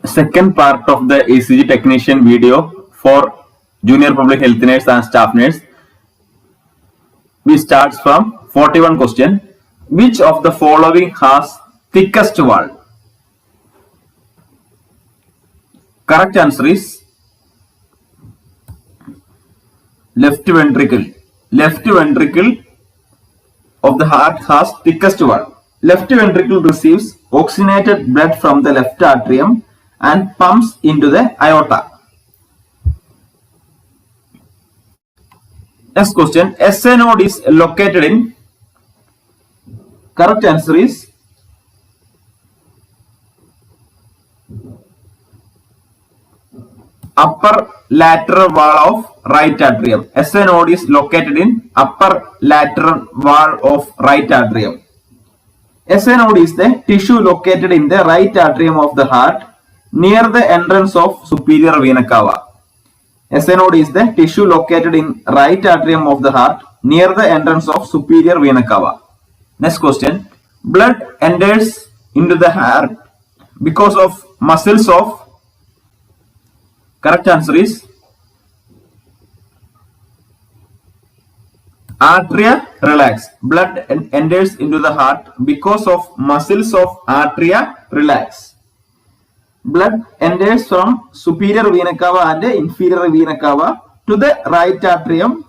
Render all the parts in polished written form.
second part of the ECG technician video for junior public health nurse and staff nurse. We start from 41 question. Which of the following has thickest wall? Correct answer is left ventricle. Left ventricle of the heart has thickest wall. Left ventricle receives oxygenated blood from the left atrium and pumps into the aorta. Next question. SA node is located in. Correct answer is upper lateral wall of right atrium. SA node is located in upper lateral wall of right atrium. SA node is the tissue located in the right atrium of the heart near the entrance of superior vena cava. SA node is the tissue located in right atrium of the heart near the entrance of superior vena cava. Next question. Blood enters into the heart because of muscles of. Correct answer is atria relax. Blood enters into the heart because of muscles of atria relax. Blood enters from superior vena cava and inferior vena cava to the right atrium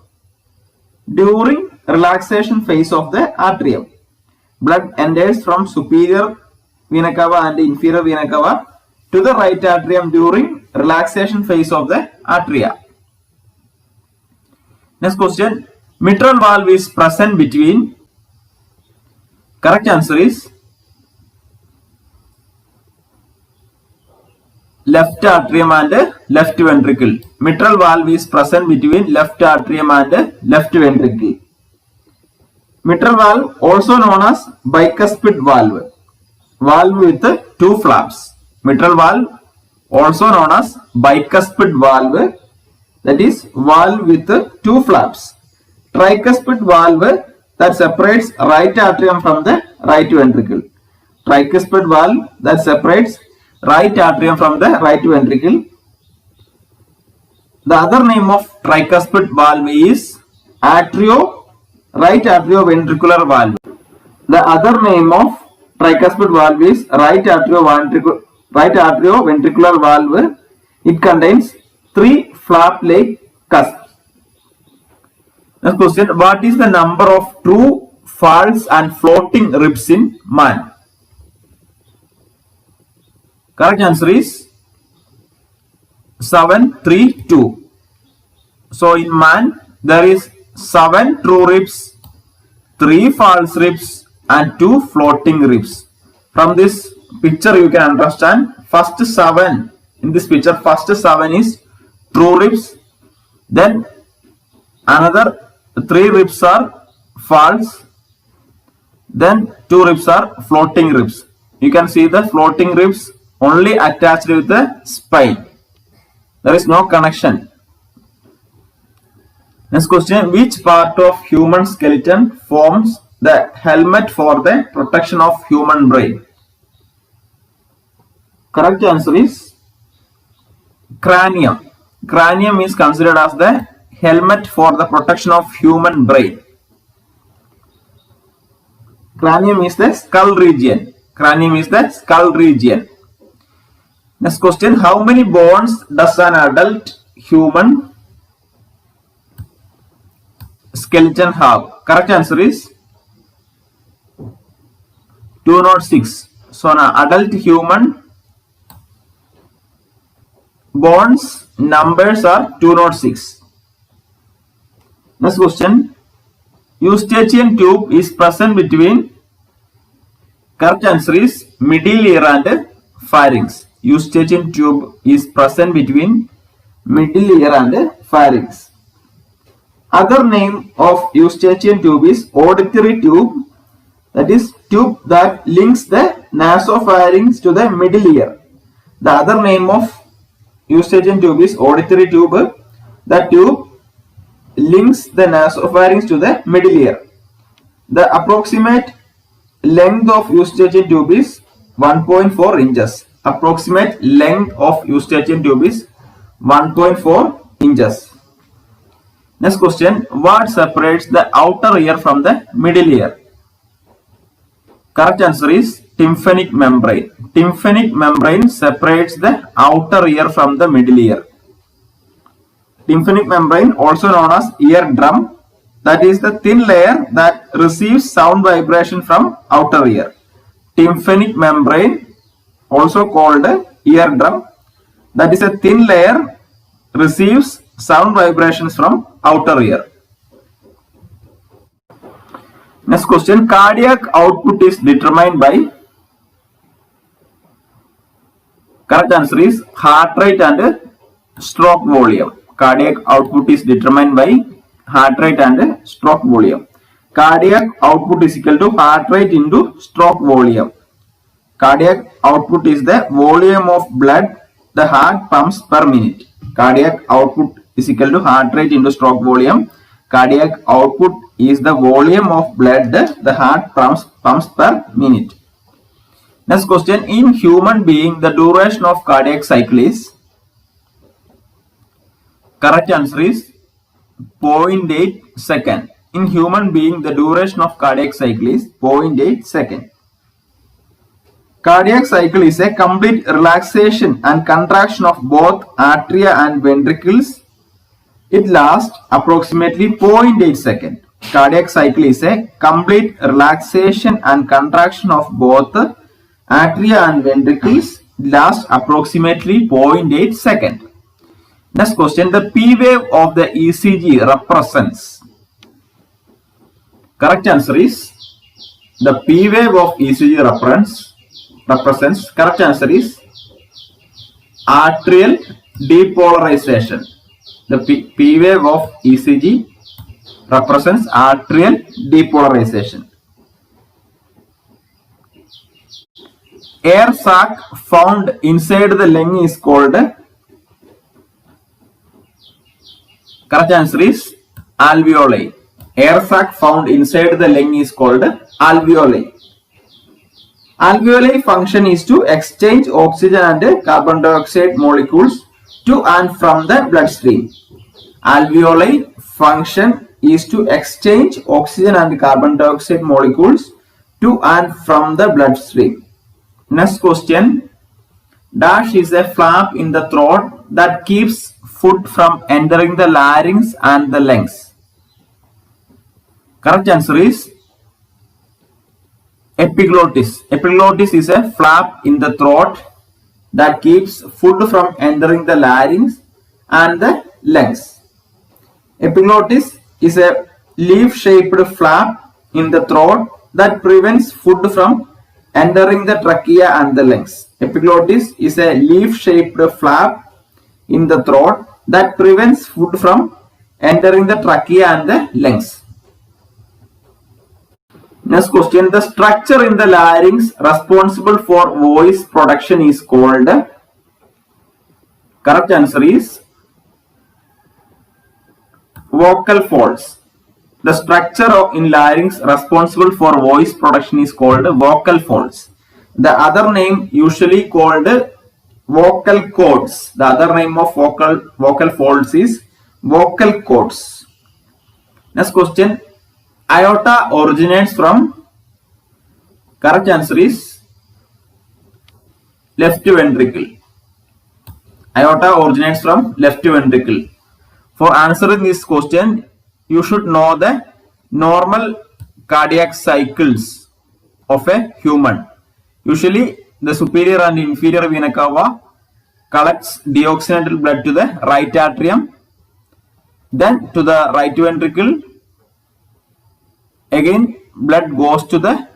during relaxation phase of the atrium. Blood enters from superior vena cava and inferior vena cava to the right atrium during relaxation phase of the atria. Next question. Mitral valve is present between. Correct answer is left atrium and left ventricle. Mitral valve is present between left atrium and left ventricle. Mitral valve also known as bicuspid valve. Valve with two flaps. Mitral valve also known as bicuspid valve, that is valve with two flaps. Tricuspid valve that separates right atrium from the right ventricle. Tricuspid valve that separates right atrium from the right ventricle. The other name of tricuspid valve is right atrioventricular valve. The other name of tricuspid valve is right atrioventricular valve. It contains three flap-like cusps. Next question. What is the number of true, false and floating ribs in man? Correct answer is 732. So in man there is 7 true ribs, 3 false ribs and 2 floating ribs. From this picture you can understand first 7 in this picture, first 7 is true ribs, then another 3 ribs are false, then 2 ribs are floating ribs. You can see the floating ribs only attached with the spine. There is no connection. Next question. Which part of human skeleton forms the helmet for the protection of human brain? Correct answer is cranium. Cranium is considered as the helmet for the protection of human brain. Cranium is the skull region. Cranium is the skull region. Next question. How many bones does an adult human skeleton have? Correct answer is 206. So an adult human bones numbers are 206. Next question. Eustachian tube is present between. Correct answer is middle ear and pharynx. Eustachian tube is present between middle ear and pharynx. Other name of Eustachian tube is auditory tube, that is tube that links the nasopharynx to the middle ear. The other name of Eustachian tube is auditory tube. The tube links the nasopharynx to the middle ear. The approximate length of Eustachian tube is 1.4 inches. approximate length of eustachian tube is 1.4 inches. Next question, what separates the outer ear from the middle ear? Correct answer is tympanic membrane. Tympanic membrane separates the outer ear from the middle ear. Tympanic membrane, also known as eardrum, that is the thin layer that receives sound vibration from outer ear. Tympanic membrane, also called eardrum, that is a thin layer receives sound vibrations from outer ear. Next question, cardiac output is determined by, correct answer is heart rate and stroke volume. Cardiac output is determined by heart rate and stroke volume. Cardiac output is equal to heart rate into stroke volume. Cardiac output is the volume of blood the heart pumps per minute. Cardiac output is equal to heart rate into stroke volume. Cardiac output is the volume of blood the heart pumps per minute. Next question, in human being the duration of cardiac cycle is, correct answer is 0.8 second. In human being the duration of cardiac cycle is 0.8 second. Cardiac cycle is a complete relaxation and contraction of both atria and ventricles. It lasts approximately 0.8 seconds. Cardiac cycle is a complete relaxation and contraction of both atria and ventricles. It lasts approximately 0.8 seconds. Next question, the P wave of the ECG represents. Correct answer is the P wave of ECG represents, correct answer is atrial depolarization. The P wave of ECG represents atrial depolarization. Air sac found inside the lung is called, correct answer is alveoli. Air sac found inside the lung is called alveoli. Alveoli function is to exchange oxygen and carbon dioxide molecules to and from the bloodstream. Alveoli function is to exchange oxygen and carbon dioxide molecules to and from the bloodstream. Next question, dash is a flap in the throat that keeps food from entering the larynx and the lungs. Correct answer is epiglottis. Epiglottis is a flap in the throat that keeps food from entering the larynx and the lungs. Epiglottis is a leaf-shaped flap in the throat that prevents food from entering the trachea and the lungs. Epiglottis is a leaf-shaped flap in the throat that prevents food from entering the trachea and the lungs. Next question, the structure in the larynx responsible for voice production is called, correct answer is vocal folds. The structure in larynx responsible for voice production is called vocal folds. The other name usually called vocal cords. The other name of vocal folds is vocal cords. Next question, aorta originates from, correct answer is left ventricle. Aorta originates from left ventricle. For answering this question, you should know the normal cardiac cycles of a human. Usually, the superior and inferior vena cava collects deoxygenated blood to the right atrium, then to the right ventricle. Again, blood goes to the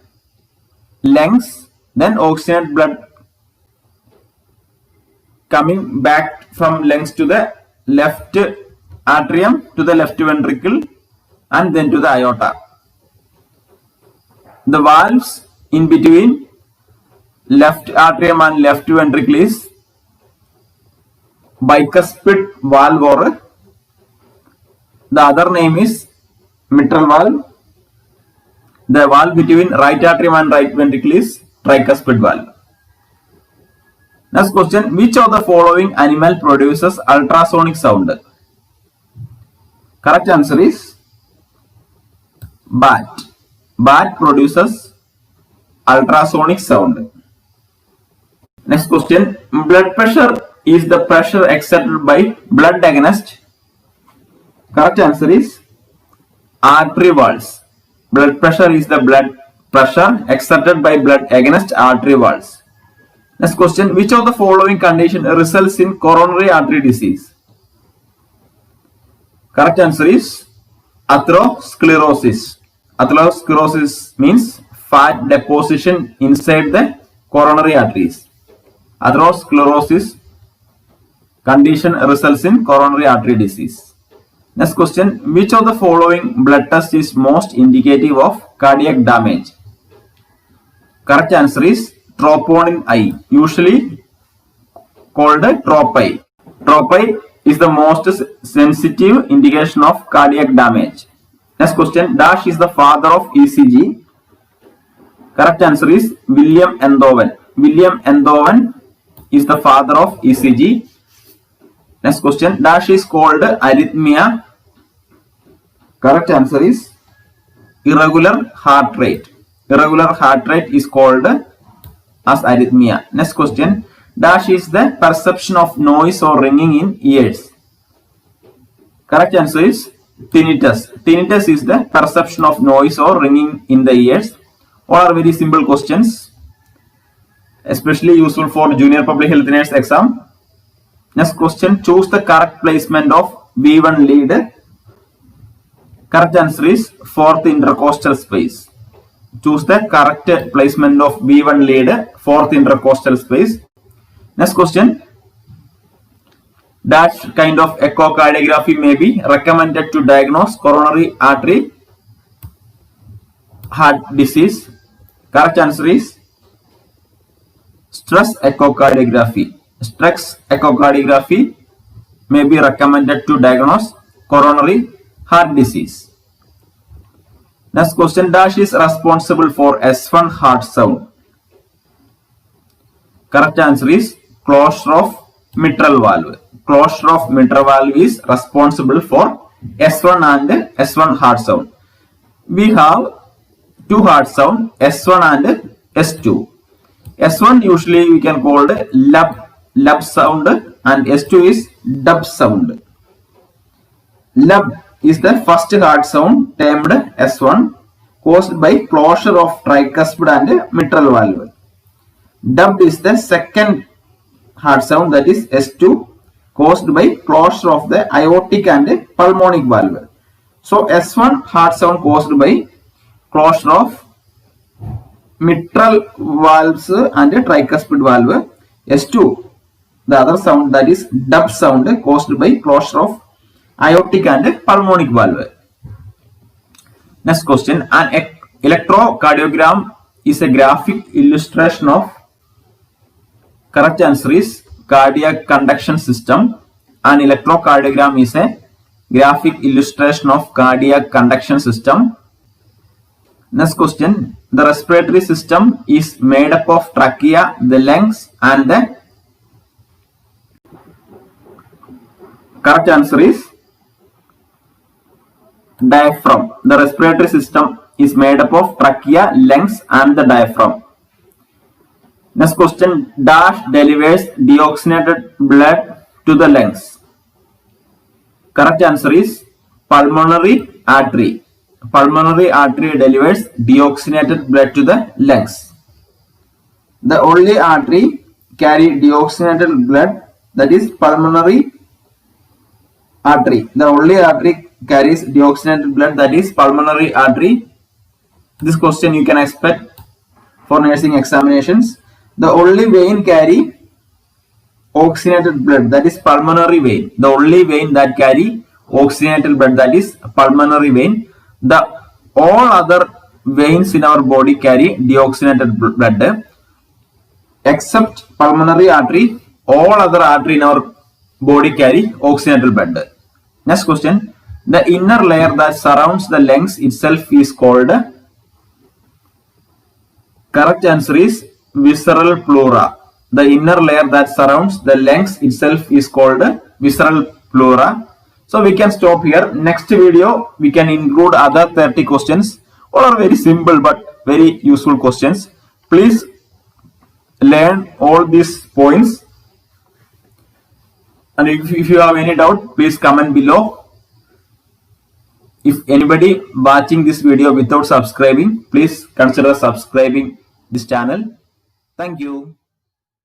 lungs, then oxygenated blood coming back from lungs to the left atrium, to the left ventricle, and then to the aorta. The valves in between left atrium and left ventricle is bicuspid valve, or the other name is mitral valve. The valve between right atrium and right ventricle is tricuspid valve. Next question, which of the following animal produces ultrasonic sound? Correct answer is bat. Bat produces ultrasonic sound. Next question, blood pressure is the pressure exerted by blood against. Correct answer is artery walls. Blood pressure is the blood pressure exerted by blood against artery walls. Next question, which of the following condition results in coronary artery disease? Correct answer is atherosclerosis. Atherosclerosis means fat deposition inside the coronary arteries. Atherosclerosis condition results in coronary artery disease. Next question, which of the following blood test is most indicative of cardiac damage? Correct answer is troponin I, usually called TROP-I. TROP-I is the most sensitive indication of cardiac damage. Next question, Dash is the father of ECG. Correct answer is William Einthoven. William Einthoven is the father of ECG. Next question, Dash is called arrhythmia. Correct answer is irregular heart rate. Irregular heart rate is called as arrhythmia. Next question, Dash is the perception of noise or ringing in ears. Correct answer is tinnitus. Tinnitus is the perception of noise or ringing in the ears. All are very simple questions, especially useful for junior public health nurse exam. Next question, choose the correct placement of V1 lead. Correct answer is fourth intercostal space. Choose the correct placement of V1 lead, fourth intercostal space. Next question, Dash kind of echocardiography may be recommended to diagnose coronary artery heart disease. Correct answer is stress echocardiography. Stress echocardiography may be recommended to diagnose coronary heart disease. Next question, Dash is responsible for S1 heart sound. Correct answer is closure of mitral valve. Closure of mitral valve is responsible for S1 and S1 heart sound. We have two heart sound, S1 and S2. S1 usually we can call it lub sound and S2 is dub sound. Lub is the first heart sound termed S1 caused by closure of tricuspid and mitral valve. Dub is the second heart sound, that is S2, caused by closure of the aortic and pulmonic valve. So S1 heart sound caused by closure of mitral valves and tricuspid valve. S2, the other sound, that is dub sound, caused by closure of aortic and pulmonic valve. Next question, an electrocardiogram is a graphic illustration of. Correct answer is cardiac conduction system. An electrocardiogram is a graphic illustration of cardiac conduction system. Next question, the respiratory system is made up of trachea, the lungs and the. Correct answer is diaphragm. The respiratory system is made up of trachea, lungs and the diaphragm. Next question, Dash delivers deoxygenated blood to the lungs. Correct answer is pulmonary artery. Pulmonary artery delivers deoxygenated blood to the lungs. The only artery carry deoxygenated blood, that is pulmonary artery. The only artery carries deoxygenated blood, that is pulmonary artery. This question you can expect for nursing examinations. The only vein carry oxygenated blood, that is pulmonary vein. The only vein that carry oxygenated blood, that is pulmonary vein. All other veins in our body carry deoxygenated blood except pulmonary artery. All other artery in our body carry oxygenated blood. Next question, the inner layer that surrounds the lungs itself is called. Correct answer is visceral pleura. the inner layer that surrounds the lungs itself is called visceral pleura. So we can stop here. Next video we can include other 30 questions. All are very simple but very useful questions. Please learn all these points. And if you have any doubt, please comment below. If anybody watching this video without subscribing, please consider subscribing this channel. Thank you.